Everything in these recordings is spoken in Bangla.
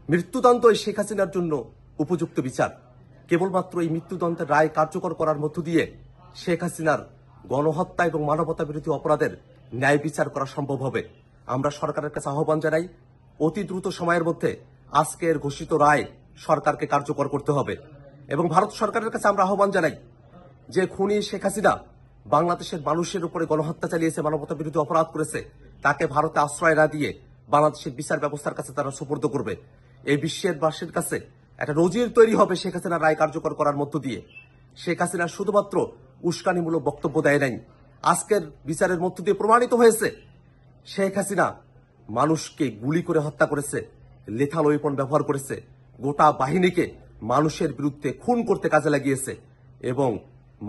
মৃত্যুদণ্ডই শেখ হাসিনার জন্য উপযুক্ত বিচার। কেবলমাত্র এই মৃত্যুদণ্ডের রায় কার্যকর করার মধ্য দিয়ে শেখ হাসিনার গণহত্যা এবং মানবতা বিরোধী অপরাধের ন্যায় বিচার করা সম্ভব হবে। আমরা সরকারের কাছে আহ্বান জানাই, অতি দ্রুত সময়ের মধ্যে আজকের ঘোষিত রায় সরকারকে কার্যকর করতে হবে। এবং ভারত সরকারের কাছে আমরা আহ্বান জানাই যে খুনি শেখ হাসিনা বাংলাদেশের মানুষের উপরে গণহত্যা চালিয়েছে, মানবতা বিরোধী অপরাধ করেছে, তাকে ভারতে আশ্রয় না দিয়ে বাংলাদেশের বিচার ব্যবস্থার কাছে তারা সুপর্দ করবে। এই বিশ্বের বাসীর কাছে একটা নজির তৈরি হবে শেখ হাসিনার রায় কার্যকর করার মধ্য দিয়ে। শেখ হাসিনা শুধুমাত্র উস্কানিমূলক বক্তব্য দেয় নাই, আজকের বিচারের মধ্য দিয়ে প্রমাণিত হয়েছে শেখ হাসিনা মানুষকে গুলি করে হত্যা করেছে, লেথাল ওয়েপন ব্যবহার করেছে, গোটা বাহিনীকে মানুষের বিরুদ্ধে খুন করতে কাজে লাগিয়েছে এবং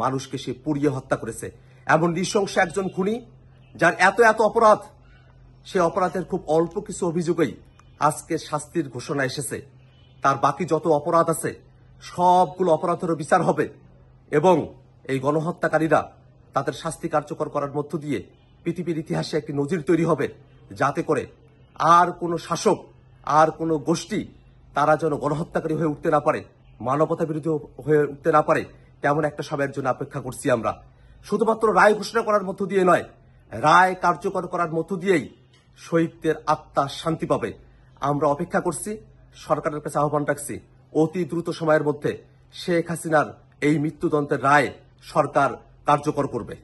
মানুষকে সে পুড়িয়ে হত্যা করেছে। এমন নৃশংস একজন খুনি যার এত এত অপরাধ, সে অপরাধের খুব অল্প কিছু অভিযোগেই আজকে শাস্তির ঘোষণা এসেছে। তার বাকি যত অপরাধ আছে সবগুলো অপরাধেরও বিচার হবে এবং এই গণহত্যাকারীরা তাদের শাস্তি কার্যকর করার মধ্য দিয়ে পৃথিবীর ইতিহাসে একটি নজির তৈরি হবে, যাতে করে আর কোনো শাসক, আর কোনো গোষ্ঠী তারা যেন গণহত্যাকারী হয়ে উঠতে না পারে, মানবতা বিরোধী হয়ে উঠতে না পারে। তেমন একটা সময়ের জন্য অপেক্ষা করছি আমরা। শুধুমাত্র রায় ঘোষণা করার মধ্য দিয়ে নয়, রায় কার্যকর করার মধ্য দিয়েই শহীদদের আত্মা শান্তি পাবে। আমরা অপেক্ষা করছি, সরকারের কাছে আহ্বান রাখছি, অতি দ্রুত সময়ের মধ্যে শেখ হাসিনার এই মৃত্যুদণ্ডের রায় সরকার কার্যকর করবে।